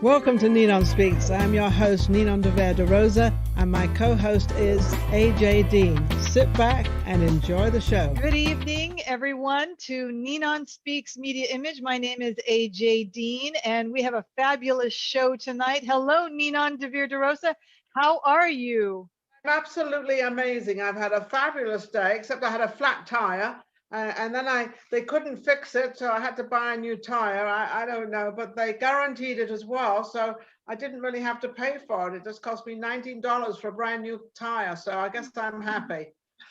Welcome to NinonSpeaks. I'm your host, Ninon de Rosa, and my co-host is AJ Dean. Sit back and enjoy the show. Good evening, everyone, to NinonSpeaks Media Image. My name is AJ Dean, and we have a fabulous show tonight. Hello, Ninon de Rosa. How are you? I'm absolutely amazing. I've had a fabulous day, except I had a flat tire. And then they couldn't fix it, so I had to buy a new tire. I don't know, but they guaranteed it as well, so I didn't really have to pay for it. It just cost me $19 for a brand new tire, so I guess I'm happy.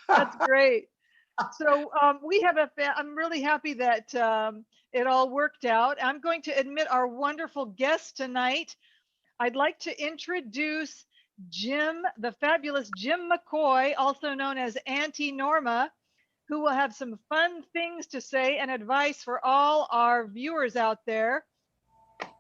That's great. So I'm really happy that it all worked out. I'm going to admit our wonderful guest tonight. I'd like to introduce Jim, the fabulous Jim McCoy, also known as Auntie Norma, who will have some fun things to say and advice for all our viewers out there.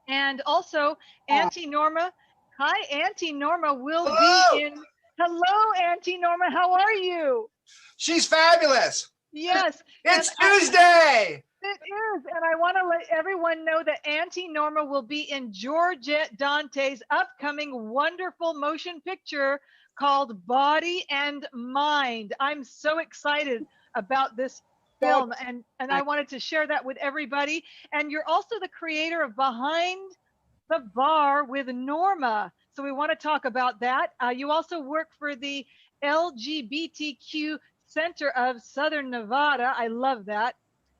And also, Auntie Norma, hi, Auntie Norma will be in. Hello, Auntie Norma, how are you? She's fabulous. Yes. It's Tuesday. It is, and I want to let everyone know that Auntie Norma will be in Georgette Dante's upcoming wonderful motion picture called Body and Mind. I'm so excited about this film, and I wanted to share that with everybody. And you're also the creator of Behind the Bar with Norma, so we want to talk about that. You also work for the LGBTQ Center of Southern Nevada. I love that.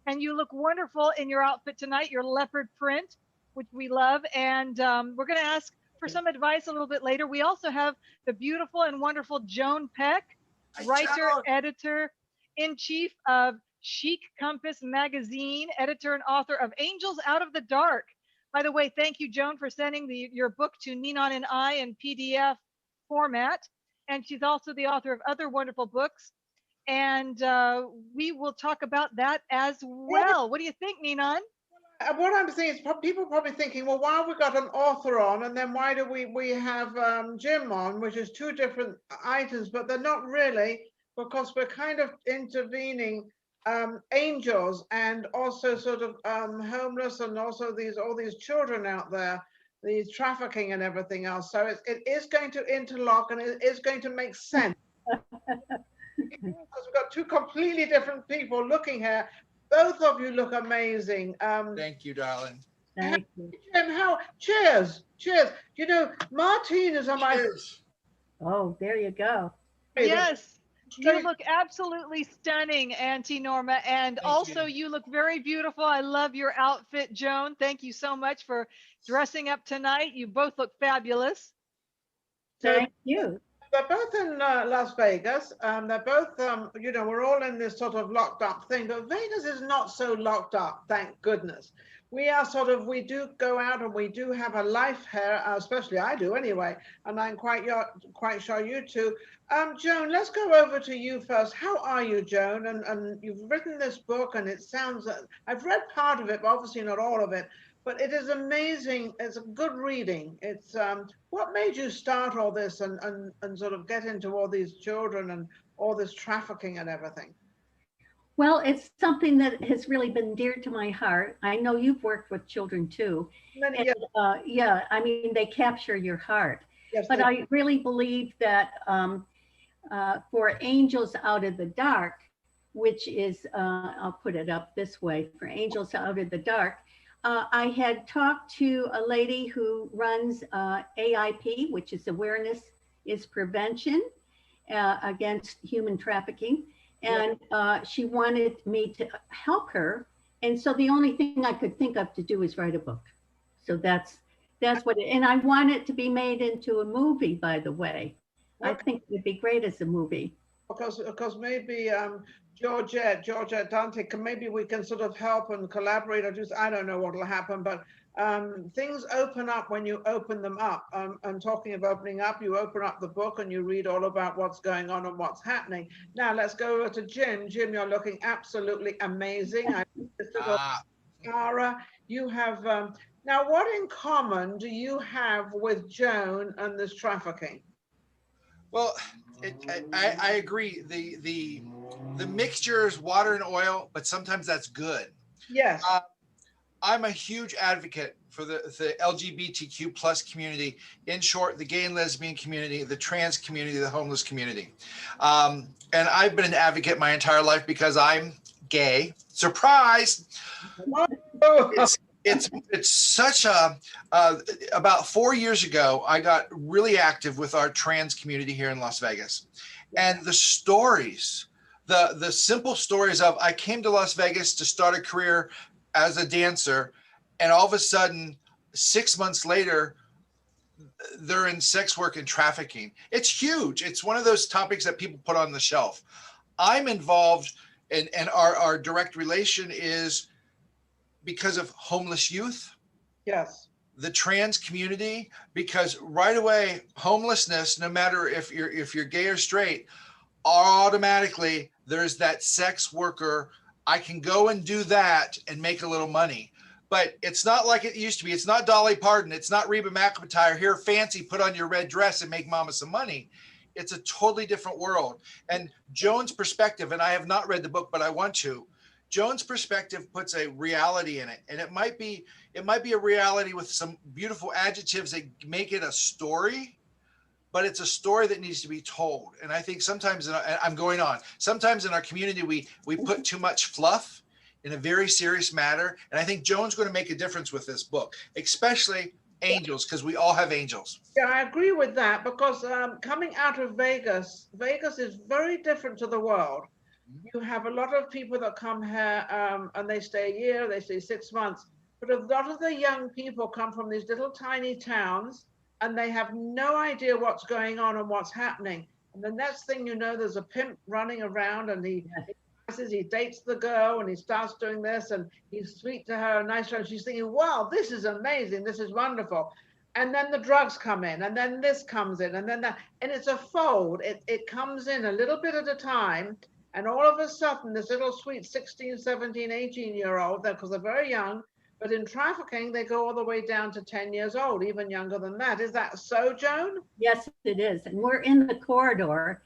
And you look wonderful in your outfit tonight, your leopard print, which we love. And we're going to ask for some advice a little bit later. We also have the beautiful and wonderful Joan Peck, writer, editor-in-chief of Chic Compass magazine, editor and author of Angels Out of the Dark. By the way, thank you, Joan, for sending your book to Ninon and I in PDF format. And she's also the author of other wonderful books. And we will talk about that as well. What do you think, Ninon? What I'm saying is people are probably thinking, well, why have we got an author on, and then why do we have Jim on, which is two different items, but they're not really, because we're kind of intervening angels and also sort of homeless, and also all these children out there, these trafficking and everything else. So it is going to interlock, and it is going to make sense. Because we've got two completely different people looking here. Both of you look amazing. Thank you, darling. Thank you. Jim, cheers. You know, Martinas are my. Oh, there you go. Yes, you look absolutely stunning, Auntie Norma. And also you look very beautiful. I love your outfit, Joan. Thank you so much for dressing up tonight. You both look fabulous. Thank you. They're both in Las Vegas. They're both, you know, we're all in this sort of locked up thing, but Vegas is not so locked up, thank goodness. We do go out and we do have a life here, especially I do anyway, and I'm quite sure you too. Joan, let's go over to you first. How are you, Joan? And you've written this book, and it sounds, I've read part of it, but obviously not all of it. But it is amazing. It's a good reading. It's what made you start all this and sort of get into all these children and all this trafficking and everything? Well, it's something that has really been dear to my heart. I know you've worked with children too. Yeah, I mean, they capture your heart. Yes, but I really believe that for Angels Out of the Dark, which is, I'll put it up this way, for Angels Out of the Dark, I had talked to a lady who runs AIP, which is Awareness is Prevention against Human Trafficking. And she wanted me to help her. And so the only thing I could think of to do is write a book. So that's what and I want it to be made into a movie, by the way. I think it would be great as a movie. Because maybe Georgette Dante, maybe we can sort of help and collaborate, or just, I don't know what will happen, but things open up when you open them up. I'm talking of opening up, you open up the book and you read all about what's going on and what's happening. Now let's go over to Jim. Jim, you're looking absolutely amazing. Sarah, you have, now what in common do you have with Joan and this trafficking? Well, I agree. The mixture is water and oil, but sometimes that's good. Yes. I'm a huge advocate for the LGBTQ plus community. In short, the gay and lesbian community, the trans community, the homeless community. And I've been an advocate my entire life because I'm gay. Surprise! It's such a, about 4 years ago, I got really active with our trans community here in Las Vegas. And the stories, the simple stories of, I came to Las Vegas to start a career as a dancer, and all of a sudden, 6 months later, they're in sex work and trafficking. It's huge. It's one of those topics that people put on the shelf. I'm involved, and our direct relation is because of homeless youth. Yes. The trans community, because right away, homelessness, no matter if you're gay or straight, automatically there's that sex worker. I can go and do that and make a little money. But it's not like it used to be. It's not Dolly Parton. It's not Reba McEntire. Here, fancy, put on your red dress and make mama some money. It's a totally different world. And Joan's perspective, and I have not read the book, but I want to. Joan's perspective puts a reality in it, and it might be a reality with some beautiful adjectives that make it a story, but it's a story that needs to be told. And I think sometimes, sometimes in our community, we put too much fluff in a very serious matter. And I think Joan's going to make a difference with this book, especially angels, because we all have angels. Yeah, I agree with that, because coming out of Vegas, Vegas is very different to the world. You have a lot of people that come here and they stay a year, they stay 6 months, but a lot of the young people come from these little tiny towns and they have no idea what's going on and what's happening. And the next thing you know, there's a pimp running around, and he dates the girl, and he starts doing this, and he's sweet to her, nice to her, and she's thinking, wow, this is amazing, this is wonderful. And then the drugs come in, and then this comes in, and then that, and it's a fold. It comes in a little bit at a time. And all of a sudden, this little sweet 16, 17, 18-year-old, because they're very young, but in trafficking, they go all the way down to 10 years old, even younger than that. Is that so, Joan? Yes, it is. And we're in the corridor,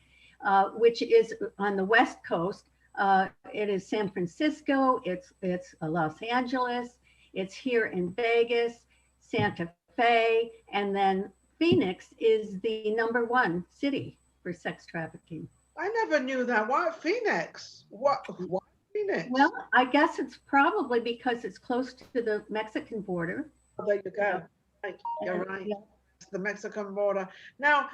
which is on the West Coast. It is San Francisco, it's Los Angeles, it's here in Vegas, Santa Fe, and then Phoenix is the #1 city for sex trafficking. I never knew that. Why Phoenix? What Phoenix? Well, I guess it's probably because it's close to the Mexican border. Oh, there you go. Right. You're right. Yeah. The Mexican border. Now,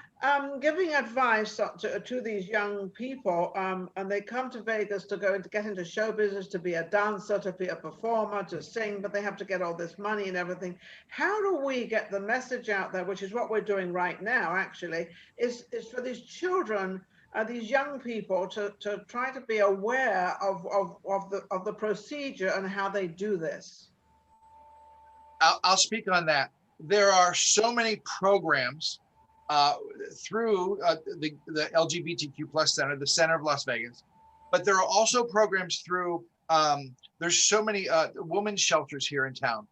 giving advice to these young people, and they come to Vegas to get into show business, to be a dancer, to be a performer, to sing, but they have to get all this money and everything. How do we get the message out there, which is what we're doing right now, actually, is for these children, these young people to try to be aware of the procedure and how they do this? I'll speak on that. There are so many programs through the LGBTQ plus center, the center of Las Vegas, but there are also programs through, there's so many women's shelters here in town.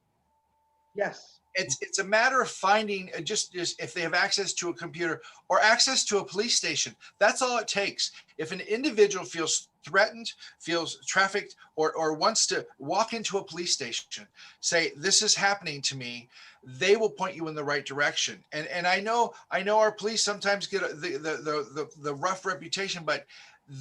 Yes. It's a matter of finding just if they have access to a computer or access to a police station. That's all it takes. If an individual feels threatened, feels trafficked, or wants to walk into a police station, say, this is happening to me, they will point you in the right direction. And I know our police sometimes get the rough reputation, but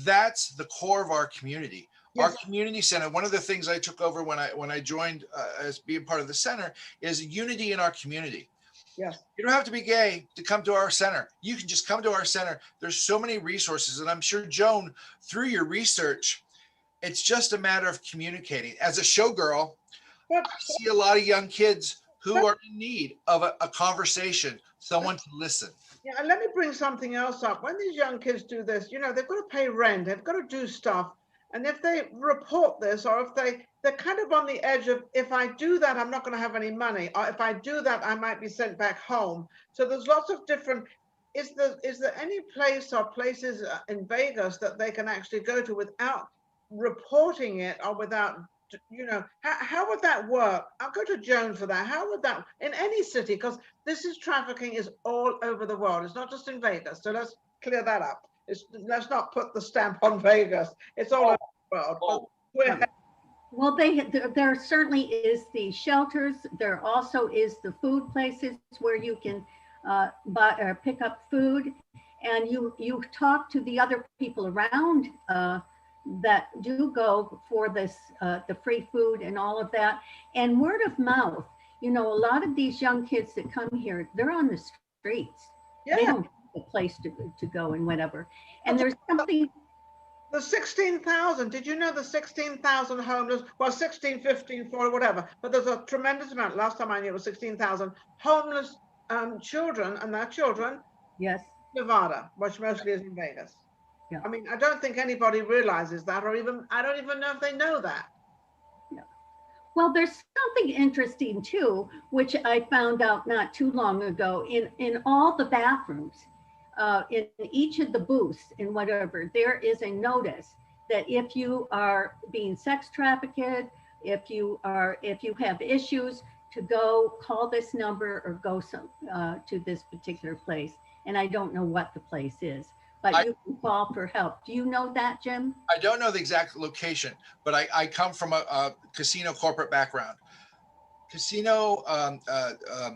that's the core of our community. Yes. Our community center, one of the things I took over when I joined as being part of the center is unity in our community. Yes. You don't have to be gay to come to our center. You can just come to our center. There's so many resources. And I'm sure, Joan, through your research, it's just a matter of communicating. As a showgirl, I see a lot of young kids who are in need of a conversation, someone to listen. Yeah, and let me bring something else up. When these young kids do this, they've got to pay rent, they've got to do stuff. And if they report this, or if they're kind of on the edge of, if I do that, I'm not going to have any money, or if I do that, I might be sent back home. So there's lots of different, is there any place or places in Vegas that they can actually go to without reporting it, or without, how would that work? I'll go to Joan for that. How would that, in any city, because trafficking is all over the world. It's not just in Vegas. So let's clear that up. Let's not put the stamp on Vegas. It's all over the world. Well, there certainly is the shelters. There also is the food places where you can buy or pick up food, and you talk to the other people around that do go for this the free food and all of that, and word of mouth. You know, a lot of these young kids that come here, they're on the streets. Yeah. They don't have a place to go and whatever. And there's something. The 16,000, did you know the 16,000 homeless, well, 16, 15, 4, whatever, but there's a tremendous amount, last time I knew it was 16,000 homeless children and their children. Yes. Nevada, which mostly is in Vegas. Yeah. I mean, I don't think anybody realizes that, or even, I don't even know if they know that. Yeah. Well, there's something interesting too, which I found out not too long ago. In all the bathrooms, in each of the booths and whatever, there is a notice that if you are being sex trafficked, if you have issues, to go call this number or go to this particular place. And I don't know what the place is, but you can call for help. Do you know that, Jim? I don't know the exact location, but I come from a casino corporate background. Casino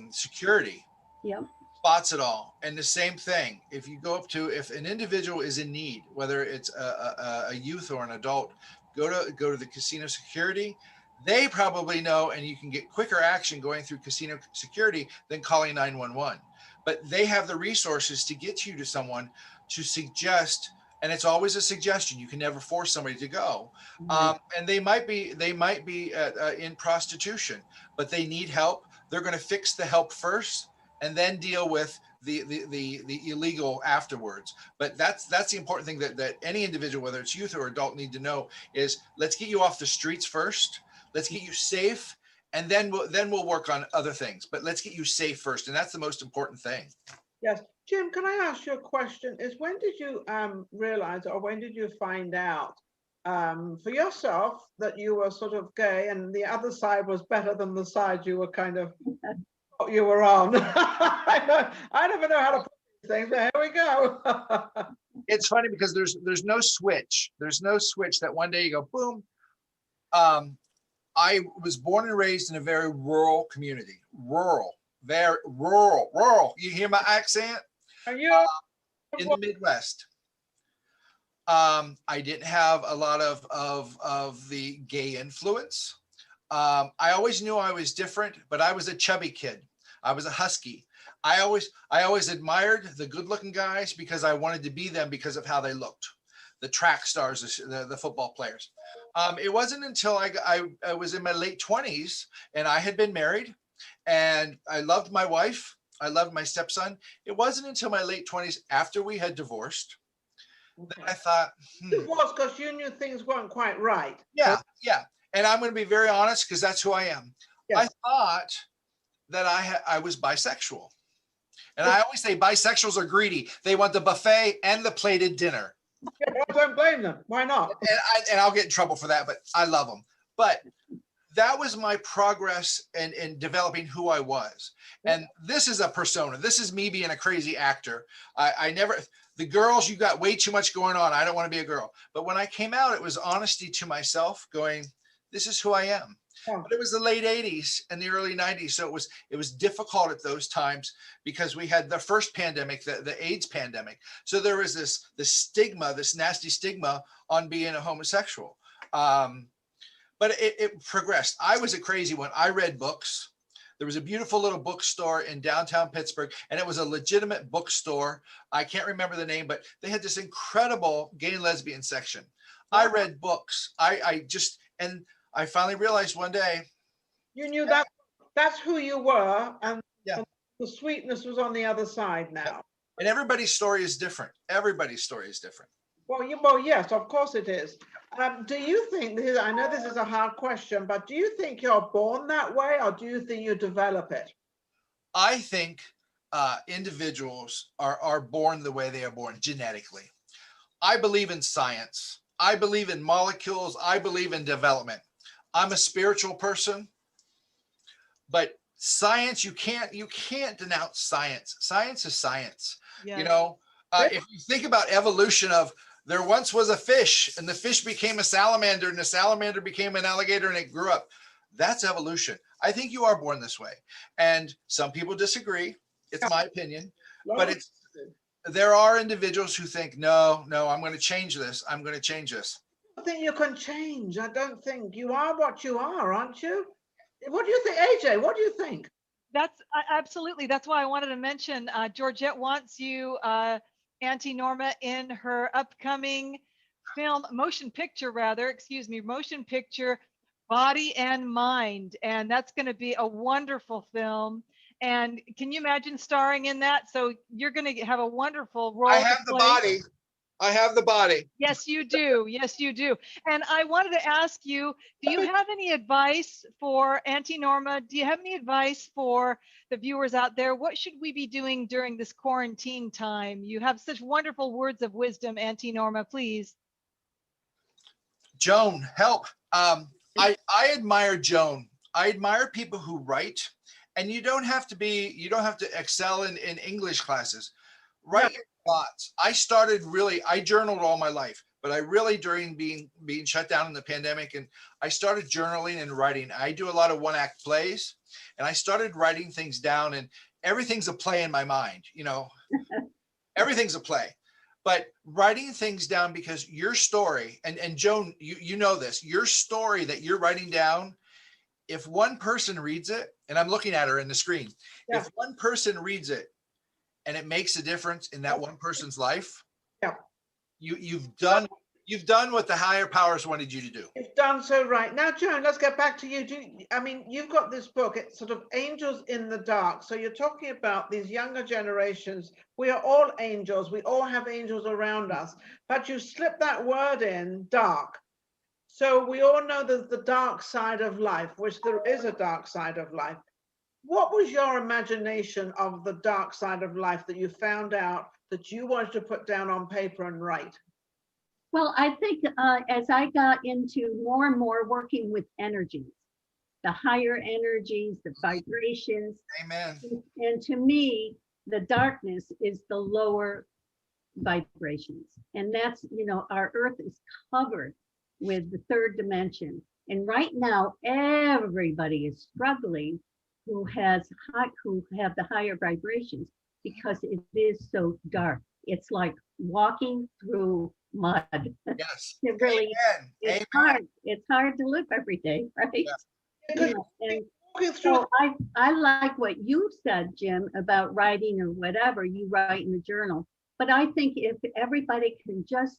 security. Yep. Spots it all. And the same thing, if you go up to, if an individual is in need, whether it's a youth or an adult, go to the casino security. They probably know, and you can get quicker action going through casino security than calling 911. But they have the resources to get you to someone to suggest, and it's always a suggestion. You can never force somebody to go. And they might be in prostitution, but they need help. They're going to fix the help first and then deal with the illegal afterwards. But that's the important thing that any individual, whether it's youth or adult, need to know is, let's get you off the streets first. Let's get you safe, and then we'll work on other things. But let's get you safe first, and that's the most important thing. Yes. Jim, can I ask you a question? Is when did you realize, or when did you find out for yourself that you were sort of gay and the other side was better than the side you were kind of you were on? I never know how to put these things, but here we go. It's funny because there's no switch. There's no switch that one day you go, boom. I was born and raised in a very rural community. Very rural. You hear my accent? Are you in the Midwest? I didn't have a lot of the gay influence. I always knew I was different, but I was a chubby kid. I was a husky. I always admired the good-looking guys because I wanted to be them because of how they looked. The track stars, the football players. It wasn't until I was in my late 20s and I had been married and I loved my wife. I loved my stepson. It wasn't until my late 20s after we had divorced that I thought, divorced because you knew things weren't quite right. Yeah. And I'm going to be very honest because that's who I am. Yes. I thought that I was bisexual. And I always say bisexuals are greedy. They want the buffet and the plated dinner. Yeah, I don't blame them. Why not? And I'll get in trouble for that, but I love them. But that was my progress in developing who I was. And this is a persona. This is me being a crazy actor. The girls, you got way too much going on. I don't want to be a girl. But when I came out, it was honesty to myself going, this is who I am. Yeah. But it was the late 80s and the early 90s. So it was difficult at those times because we had the first pandemic, the AIDS pandemic. So there was this stigma, this nasty stigma on being a homosexual. But it progressed. I was a crazy one. I read books. There was a beautiful little bookstore in downtown Pittsburgh, and it was a legitimate bookstore. I can't remember the name, but they had this incredible gay and lesbian section. I read books. And I finally realized one day. You knew that's who you were, and the sweetness was on the other side now. And everybody's story is different. Everybody's story is different. Well, yes, of course it is. Do you think, I know this is a hard question, but do you think you're born that way, or do you think you develop it? I think individuals are born the way they are born genetically. I believe in science. I believe in molecules. I believe in development. I'm a spiritual person, but science, you can't denounce science. Science is science. Yeah. If you think about evolution of There once was a fish, and the fish became a salamander, and the salamander became an alligator, and it grew up. That's evolution. I think you are born this way. And some people disagree. It's my opinion. But there are individuals who think, no, I'm going to change this. I'm going to change this. I think you can change. I don't think you are what you are, aren't you? What do you think, AJ? What do you think? That's absolutely. That's why I wanted to mention Georgette wants you, Auntie Norma, in her upcoming motion picture, Body and Mind. And that's going to be a wonderful film. And can you imagine starring in that? So you're going to have a wonderful role. I have the body. I have the body. Yes, you do. Yes, you do. And I wanted to ask you, do you have any advice for Auntie Norma? Do you have any advice for the viewers out there? What should we be doing during this quarantine time? You have such wonderful words of wisdom, Auntie Norma, please. Joan, help. I admire Joan. I admire people who write, and you don't have to excel in English classes. Write your thoughts. I journaled all my life, but I really, during being shut down in the pandemic, and I started journaling and writing. I do a lot of one-act plays, and I started writing things down, and everything's a play in my mind, everything's a play. But writing things down, because your story, and Joan, you know this, your story that you're writing down, if one person reads it, and I'm looking at her in the screen, if one person reads it and it makes a difference in that one person's life, you've done what the higher powers wanted you to do. You've done so right. Now, Joan, let's get back to you. You've got this book, it's sort of Angels in the Dark. So you're talking about these younger generations. We are all angels. We all have angels around us. But you slip that word in, dark. So we all know there's the dark side of life, which there is a dark side of life. What was your imagination of the dark side of life that you found out that you wanted to put down on paper and write? Well, I think as I got into more and more working with energies, the higher energies, the vibrations. Amen. And to me, the darkness is the lower vibrations. And that's, our earth is covered with the third dimension. And right now, everybody is struggling who have the higher vibrations, because it is so dark. It's like walking through mud. Yes. It really, Amen. it's Amen. hard. It's hard to live every day, right? Yeah. And so I like what you said, Jim, about writing or whatever you write in the journal. But I think if everybody can just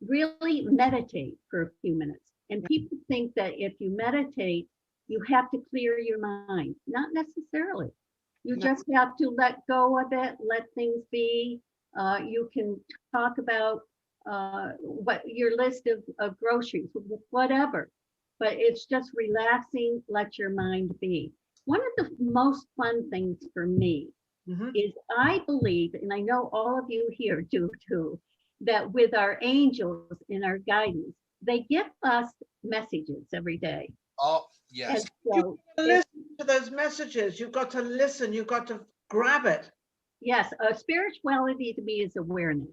really meditate for a few minutes. And people think that if you meditate, you have to clear your mind. Not necessarily. You just have to let go of it, let things be. You can talk about what your list of groceries, whatever. But it's just relaxing, let your mind be. One of the most fun things for me is I believe, and I know all of you here do too, that with our angels and our guidance, they give us messages every day. Oh, yes. So listen to those messages. You've got to listen. You've got to grab it. Yes, spirituality to me is awareness.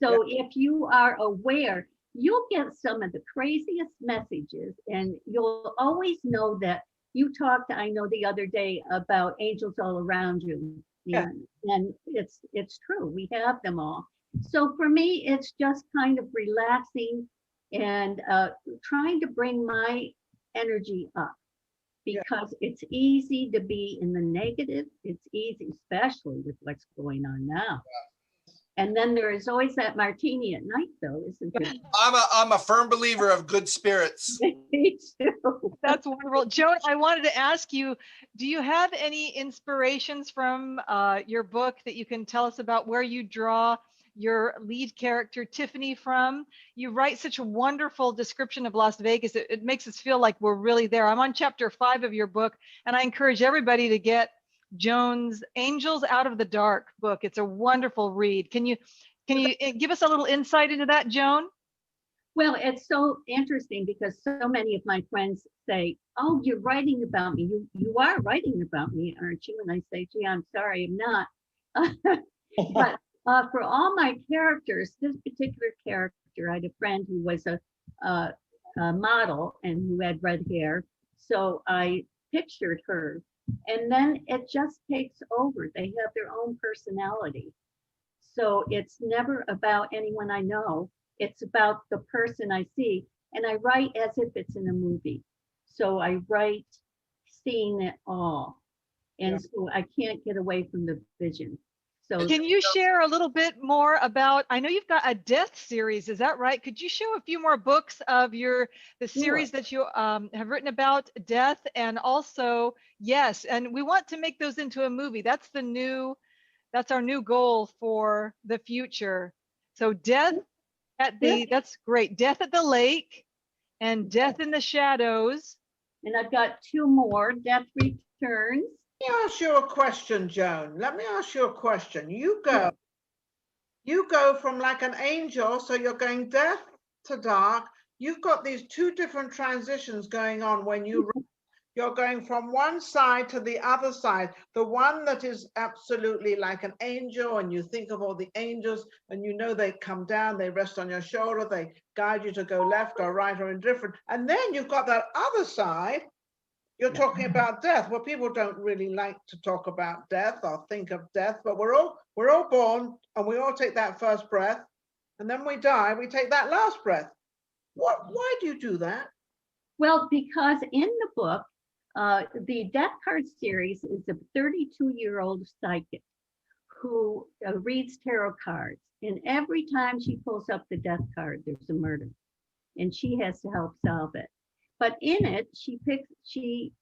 So if you are aware, you'll get some of the craziest messages, and you'll always know that you talked, I know the other day, about angels all around you. And it's true, we have them all. So for me, it's just kind of relaxing and trying to bring my energy up, because it's easy to be in the negative. It's easy, especially with what's going on now. And then there is always that martini at night, though, isn't it? I'm a firm believer of good spirits. Me too. That's wonderful. Joan, I wanted to ask you, do you have any inspirations from your book that you can tell us about, where you draw your lead character, Tiffany, from? You write such a wonderful description of Las Vegas. It makes us feel like we're really there. I'm on chapter 5 of your book, and I encourage everybody to get Joan's Angels Out of the Dark book. It's a wonderful read. Can you give us a little insight into that, Joan? Well, it's so interesting because so many of my friends say, "Oh, you're writing about me. You are writing about me, aren't you?" And I say, "Gee, I'm sorry, I'm not." But For all my characters, this particular character, I had a friend who was a model and who had red hair. So I pictured her. And then it just takes over. They have their own personality. So it's never about anyone I know. It's about the person I see. And I write as if it's in a movie. So I write seeing it all. And so I can't get away from the vision. So can you share a little bit more about, I know you've got a death series, is that right? Could you show a few more books of the series that you have written about death? And also, yes, and we want to make those into a movie. That's our new goal for the future. So death at the, that's great. Death at the lake and Death in the Shadows. And I've got two more, Death Returns. Let me ask you a question, Joan. Let me ask you a question. You go from like an angel, so you're going death to dark. You've got these two different transitions going on when you're going from one side to the other side. The one that is absolutely like an angel, and you think of all the angels, and you know they come down, they rest on your shoulder, they guide you to go left or right or indifferent. And then you've got that other side. You're talking about death. Well, people don't really like to talk about death or think of death, but we're all born, and we all take that first breath, and then we die, we take that last breath. Why do you do that? Well, because in the book, the Death Card series is a 32-year-old psychic who reads tarot cards. And every time she pulls up the death card, there's a murder. And she has to help solve it. But in it, she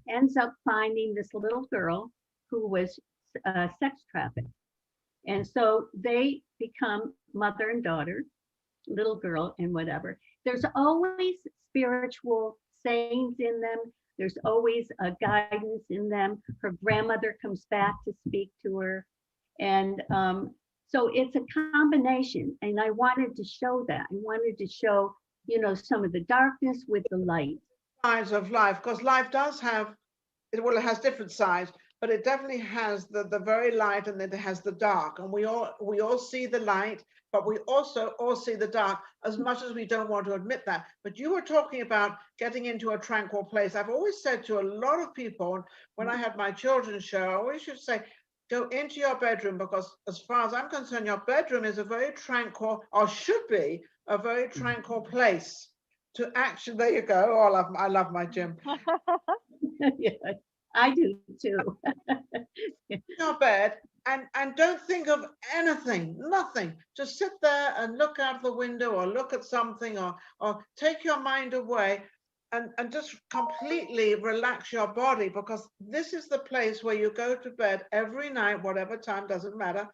ends up finding this little girl who was sex trafficked. And so they become mother and daughter, little girl and whatever. There's always spiritual sayings in them. There's always a guidance in them. Her grandmother comes back to speak to her. And so it's a combination. And I wanted to show that. I wanted to show, some of the darkness with the light. Sides of life, because life does have, it has different sides, but it definitely has the very light, and then it has the dark. And we all see the light, but we also all see the dark, as much as we don't want to admit that. But you were talking about getting into a tranquil place. I've always said to a lot of people, when I had my children's show, I always should say, go into your bedroom, because as far as I'm concerned, your bedroom is a very tranquil, or should be a very tranquil place to actually, there you go. Oh, I love my gym. Yeah, I do too. Your bed, and don't think of anything, nothing. Just sit there and look out the window, or look at something, or take your mind away, and just completely relax your body, because this is the place where you go to bed every night, whatever time, doesn't matter.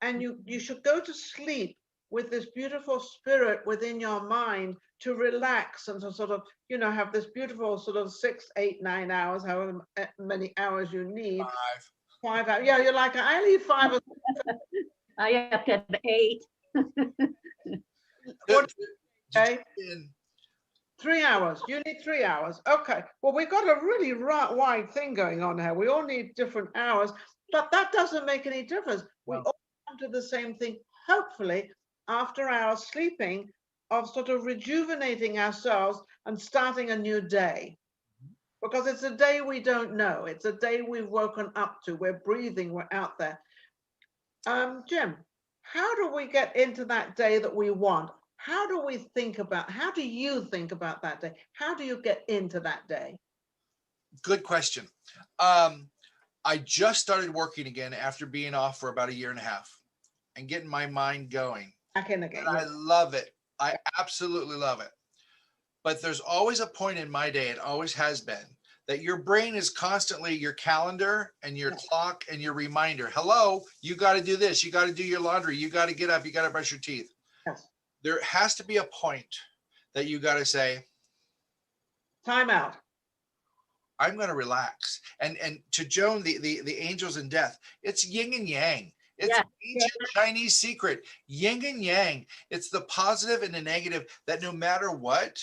And you should go to sleep with this beautiful spirit within your mind to relax and to sort of, have this beautiful sort of 6, 8, 9 hours, however many hours you need. 5 hours. Yeah, you're like, I need 5 or I have to have 8. Okay. 3 hours. You need 3 hours. Okay. Well, we've got a really wide thing going on here. We all need different hours, but that doesn't make any difference. We all come to the same thing, hopefully, after our sleeping, of sort of rejuvenating ourselves and starting a new day. Because it's a day we don't know. It's a day we've woken up to. We're breathing, we're out there. Jim, how do we get into that day that we want? How do you think about that day? How do you get into that day? Good question. I just started working again after being off for about 1.5 years and getting my mind going. Back in again. And I love it. I absolutely love it. But there's always a point in my day, it always has been, that your brain is constantly your calendar and your clock and your reminder. Hello, you got to do this. You got to do your laundry. You got to get up. You got to brush your teeth. Yes. There has to be a point that you got to say, time out. I'm going to relax. And to Joan, the angels in death, it's yin and yang. It's an ancient Chinese secret, yin and yang. It's the positive and the negative, that no matter what,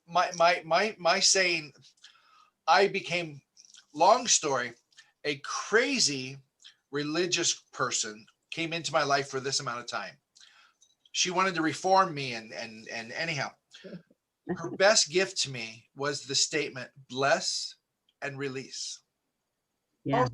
my saying, I became, long story, a crazy religious person came into my life for this amount of time. She wanted to reform me, and anyhow, her best gift to me was the statement, bless and release. Yeah.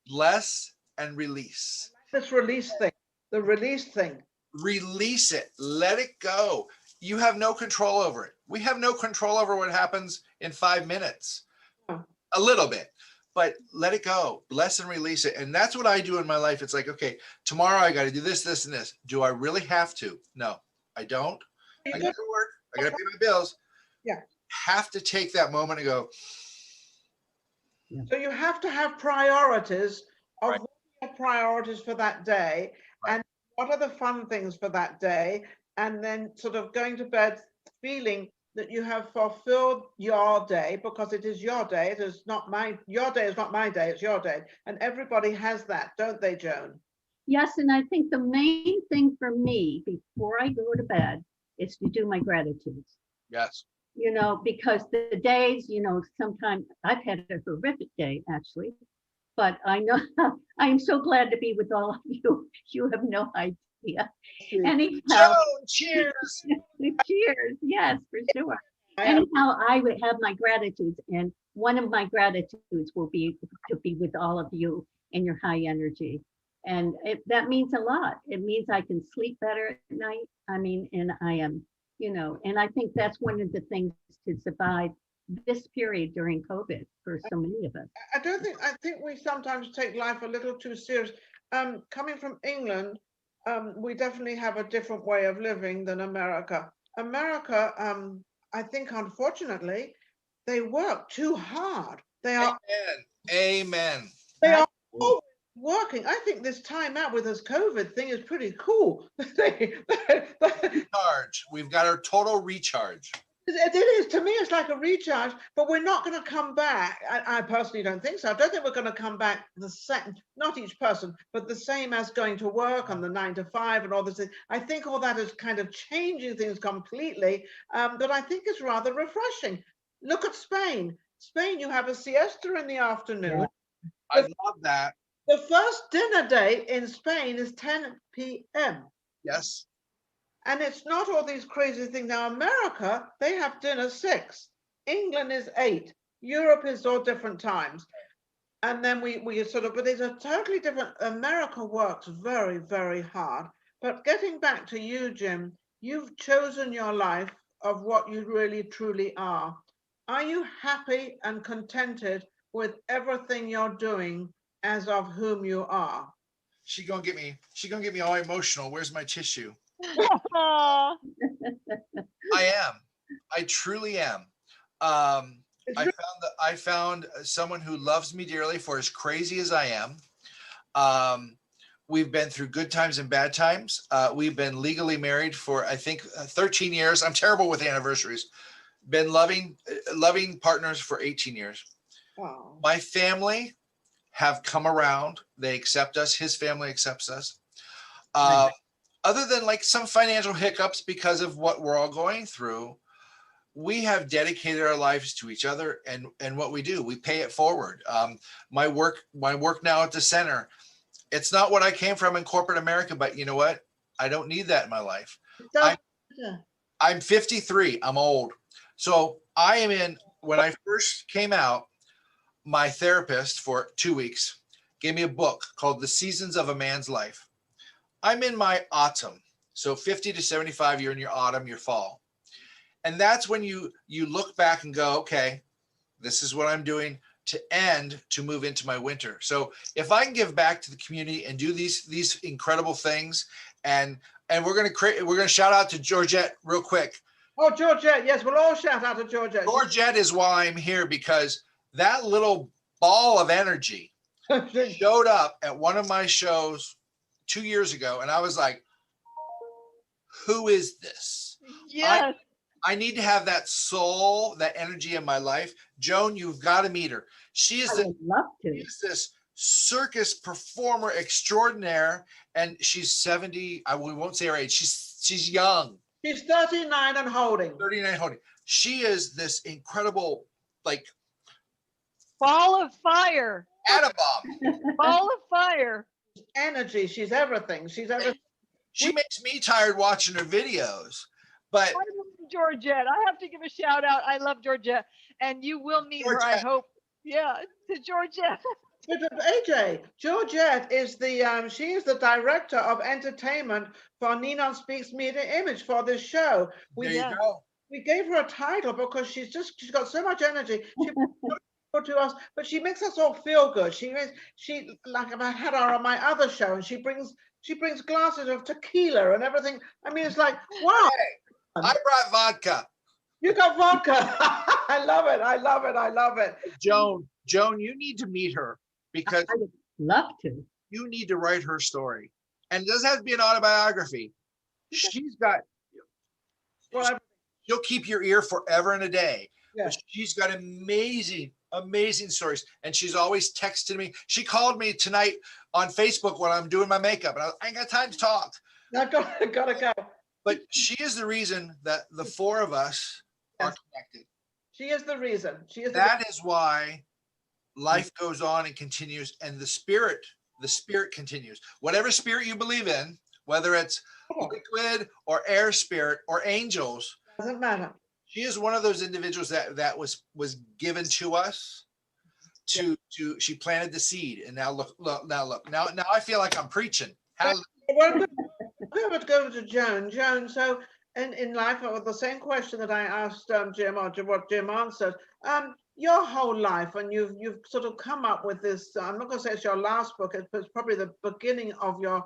Bless and release. This release thing, the release thing. Release it. Let it go. You have no control over it. We have no control over what happens in 5 minutes. A little bit, but let it go. Bless and release it. And that's what I do in my life. It's like, okay, tomorrow I got to do this, this, and this. Do I really have to? No, I don't. I got to work. I got to pay my bills. Yeah. Have to take that moment and go. So you have to have priorities of Right. what are your priorities for that day, Right. and what are the fun things for that day, and then sort of going to bed feeling that you have fulfilled your day, because it is your day. It is not my, your day is not my day, it's your day. And everybody has that, don't they, Joan? Yes, and I think the main thing for me before I go to bed is to do my gratitudes. Yes. You know, because the days, you know, sometimes I've had a horrific day actually, but I know I'm so glad to be with all of you. You have no idea. Anyhow, Joan, cheers. cheers. Yes, for sure. Anyhow, I would have my gratitudes, and one of my gratitudes will be to be with all of you in your high energy. And that means a lot. It means I can sleep better at night. I mean, and I am, you know, and I think that's one of the things to survive this period during COVID for so many of us. I think we sometimes take life a little too serious. Coming from England, we definitely have a different way of living than America. America, I think, unfortunately, they work too hard. They are. Amen. They are always working. I think this time out with this COVID thing is pretty cool. Recharge. We've got our total recharge. It is. To me, it's like a recharge, but we're not going to come back. I personally don't think so. I don't think we're going to come back the same, not each person, but the same as going to work on the 9 to 5 and all this. I think all that is kind of changing things completely, but I think it's rather refreshing. Look at Spain. Spain, you have a siesta in the afternoon. Yeah. I love that. The first dinner date in Spain is 10 p.m. Yes. And it's not all these crazy things. Now, America, they have dinner 6. England is 8. Europe is all different times. And then we sort of, but it's a totally different, America works very, very hard. But getting back to you, Jim, you've chosen your life of what you really, truly are. Are you happy and contented with everything you're doing as of whom you are? She gonna get me all emotional. Where's my tissue? Aw. I am. I truly am. I found someone who loves me dearly for as crazy as I am. We've been through good times and bad times. We've been legally married for, I think, 13 years. I'm terrible with anniversaries. Been loving partners for 18 years. Wow. My family have come around. They accept us. His family accepts us. Other than like some financial hiccups because of what we're all going through, we have dedicated our lives to each other and what we do. We pay it forward. My work now at the center, it's not what I came from in corporate America, but you know what? I don't need that in my life. I'm 53. I'm old. So I am in, when I first came out, my therapist for 2 weeks gave me a book called The Seasons of a Man's Life. I'm in my autumn. So 50 to 75, you're in your autumn, your fall. And that's when you look back and go, okay, this is what I'm doing to move into my winter. So if I can give back to the community and do these incredible things, and we're going to shout out to Georgette real quick. Oh, Georgette. Yes, we'll all shout out to Georgette. Georgette is why I'm here, because that little ball of energy showed up at one of my shows 2 years ago. And I was like, who is this? Yes. I need to have that soul, that energy in my life. Joan, you've got to meet her. She is this circus performer extraordinaire, and she's 70. We won't say her age. She's young. She's 39 and holding. 39 holding. She is this incredible, like, Ball of fire. atom bomb. Ball of fire. energy. She's everything. She's everything. She makes me tired watching her videos, but I love Georgette. I have to give a shout out. I love Georgette, and you will meet her, I hope. Yeah, to Georgette. But AJ, Georgette is she is the director of entertainment for NinonSpeaks Media Image for this show. There you go. We gave her a title because she's got so much energy. She to us, but she makes us all feel good. She like I had her on my other show, and she brings glasses of tequila and everything. I mean, it's like, wow. Hey, I brought vodka. You got vodka. I love it. I love it. I love it. Joan, you need to meet her because I would love to. You need to write her story, and it doesn't have to be an autobiography. She's got. Well, she'll keep your ear forever and a day. Yeah. But she's got amazing stories, and she's always texting me. She called me tonight on Facebook when I'm doing my makeup, and I ain't got time to talk. I gotta go. But she is the reason that the four of us are connected. She is the reason. That is why life goes on and continues, and the spirit continues. Whatever spirit you believe in, whether it's liquid or air spirit or angels, doesn't matter. She is one of those individuals that was given to us to she planted the seed, and now look now I feel like I'm preaching. Well, I'm going to go to Joan. Joan, so in life, the same question that I asked Jim, or what Jim answered. Your whole life, and you've sort of come up with this. I'm not going to say it's your last book. It's probably the beginning of your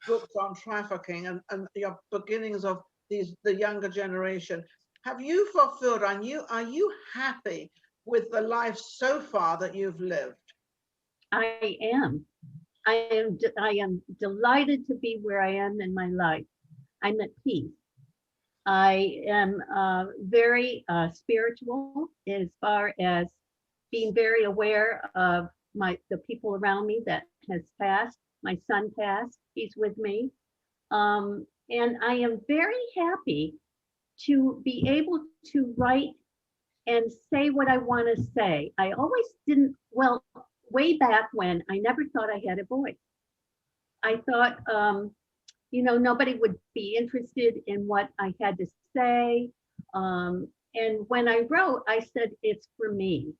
books on trafficking and your beginnings of the younger generation. Have you fulfilled? Are you happy with the life so far that you've lived? I am. I am delighted to be where I am in my life. I'm at peace. I am very spiritual as far as being very aware of the people around me that has passed. My son passed. He's with me. And I am very happy to be able to write and say what I want to say. I always didn't, well, way back when, I never thought I had a voice. I thought, nobody would be interested in what I had to say. And when I wrote, I said, it's for me.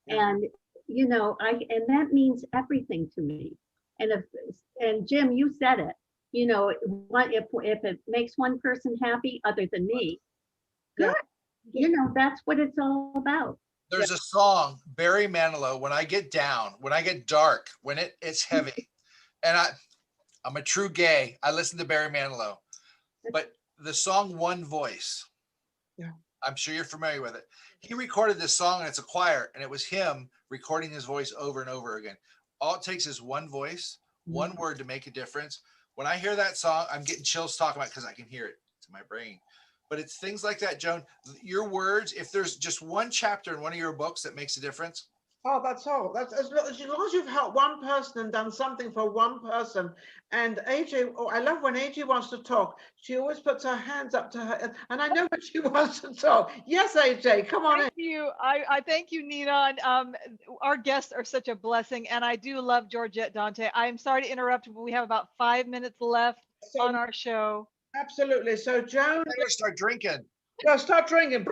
And, and that means everything to me. And Jim, you said it. If it makes one person happy other than me, good. That's what it's all about. There's a song, Barry Manilow, When I Get Down, When I Get Dark, When it's heavy. And I'm a true gay. I listen to Barry Manilow. But the song One Voice, I'm sure you're familiar with it. He recorded this song, and it's a choir, and it was him recording his voice over and over again. All it takes is one voice, one word to make a difference. When I hear that song, I'm getting chills talking about it because I can hear it to my brain. But it's things like that, Joan. Your words, if there's just one chapter in one of your books that makes a difference. Oh, that's all. That's as long as you've helped one person and done something for one person. And AJ, I love when AJ wants to talk. She always puts her hands up to her, and I know when she wants to talk. Yes, AJ, come on in. Thank you. I thank you, Nina. Our guests are such a blessing, and I do love Georgette Dante. I'm sorry to interrupt, but we have about 5 minutes left on our show. Absolutely. So, Joan, start drinking. Start drinking.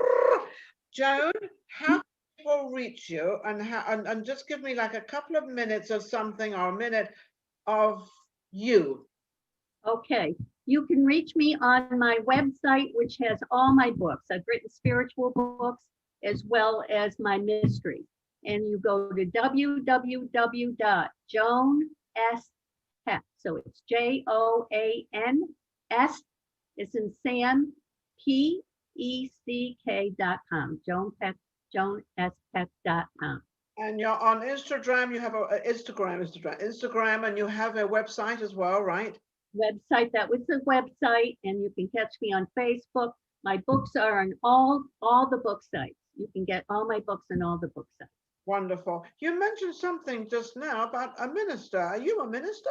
Joan, how can people reach you, and just give me like a couple of minutes of something, or a minute of you. Okay. You can reach me on my website, which has all my books. I've written spiritual books as well as my mystery. And you go to www.joanspeck. So it's JOANS. It's in Sam, PECK.com. JoanSpeck.com. And you're on Instagram. You have Instagram, and you have a website as well, right? Website. That was the website, and you can catch me on Facebook. My books are on all the book sites. You can get all my books on all the book sites. Wonderful. You mentioned something just now about a minister. Are you a minister?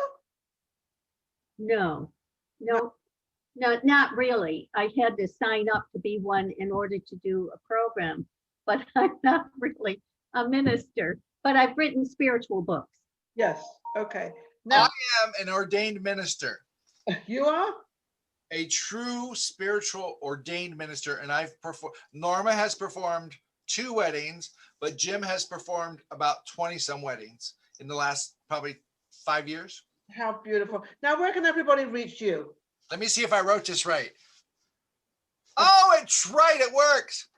No, not really. I had to sign up to be one in order to do a program, but I'm not really a minister. But I've written spiritual books. Yes. Okay. Now, I am an ordained minister. you are? A true spiritual ordained minister, and I've performed. Norma has performed 2 weddings, but Jim has performed about 20 some weddings in the last probably 5 years. How beautiful. Now, where can everybody reach you? Let me see if I wrote this right. Oh, it's right. It works.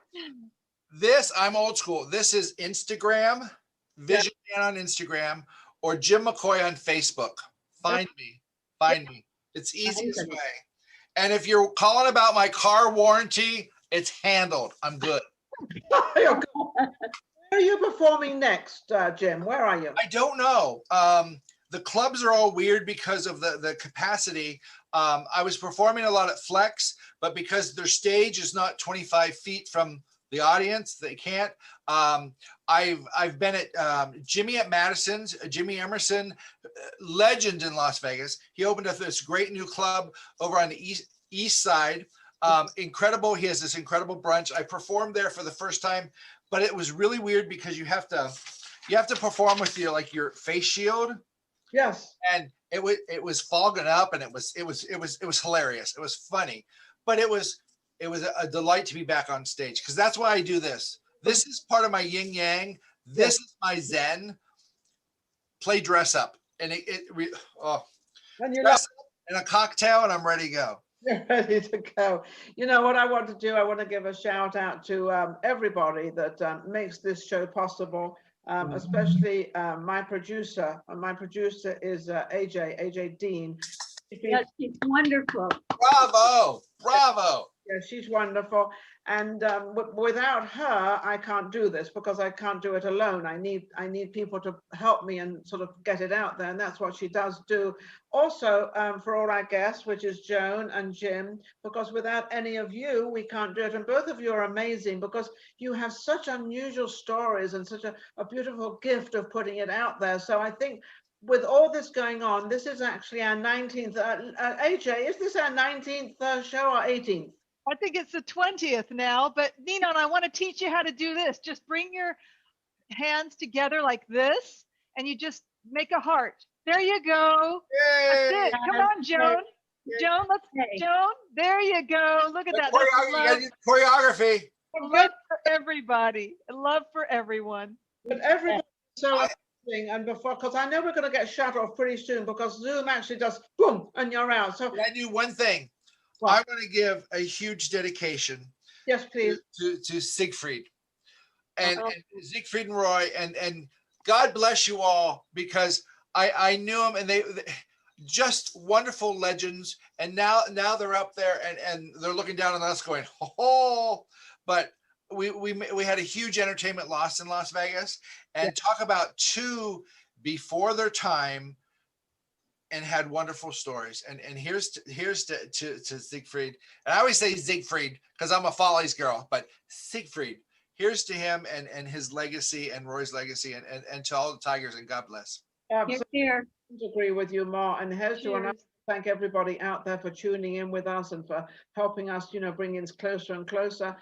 This, I'm old school. This is Instagram, Vision Man on Instagram, or Jim McCoy on Facebook. Find me. Find me. It's easiest way. And if you're calling about my car warranty, it's handled. I'm good. Where are you performing next, Jim? Where are you? I don't know. The clubs are all weird because of the capacity. I was performing a lot at Flex, but because their stage is not 25 feet from the audience, they can't. I've been at Jimmy at Madison's, Jimmy Emerson, legend in Las Vegas. He opened up this great new club over on the east side. Incredible. He has this incredible brunch. I performed there for the first time, but it was really weird because you have to perform with your face shield. Yes. And it was fogging up, and it was hilarious. It was funny, but it was a delight to be back on stage, because that's why I do this. This is part of my yin yang. This is my Zen. Play dress up, and dress up and a cocktail, and I'm ready to go. You're ready to go. You know what I want to do? I want to give a shout out to everybody that makes this show possible. Especially my producer. My producer is AJ Dean. Yes, she's wonderful. Bravo, bravo. Yeah, she's wonderful. And without her, I can't do this, because I can't do it alone. I need people to help me and sort of get it out there. And that's what she does do. Also, for all our guests, which is Joan and Jim, because without any of you, we can't do it. And both of you are amazing, because you have such unusual stories and such a beautiful gift of putting it out there. So I think with all this going on, this is actually our 19th. AJ, is this our 19th show or 18th? I think it's the 20th now, but Ninon, I want to teach you how to do this. Just bring your hands together like this, and you just make a heart. There you go. Yay. That's it. Come on, Joan. Joan, there you go. Look at that. That's Choreography. Love for everybody. Love for everyone. But everybody is so amazing. And because I know we're going to get shut off pretty soon, because Zoom actually does boom and you're out. So can I do one thing? What? I want to give a huge dedication. Yes, please. To Siegfried and Siegfried and Roy, and God bless you all, because I knew them, and they just wonderful legends. And now they're up there, and they're looking down on us going, oh, but we had a huge entertainment loss in Las Vegas, and talk about 2 before their time, and had wonderful stories. And here's to Siegfried. And I always say Siegfried because I'm a Follies girl, but Siegfried, here's to him and his legacy, and Roy's legacy, and to all the Tigers, and God bless. Absolutely. I agree with you, Ma. And here's to, and I thank everybody out there for tuning in with us and for helping us, bring us closer and closer.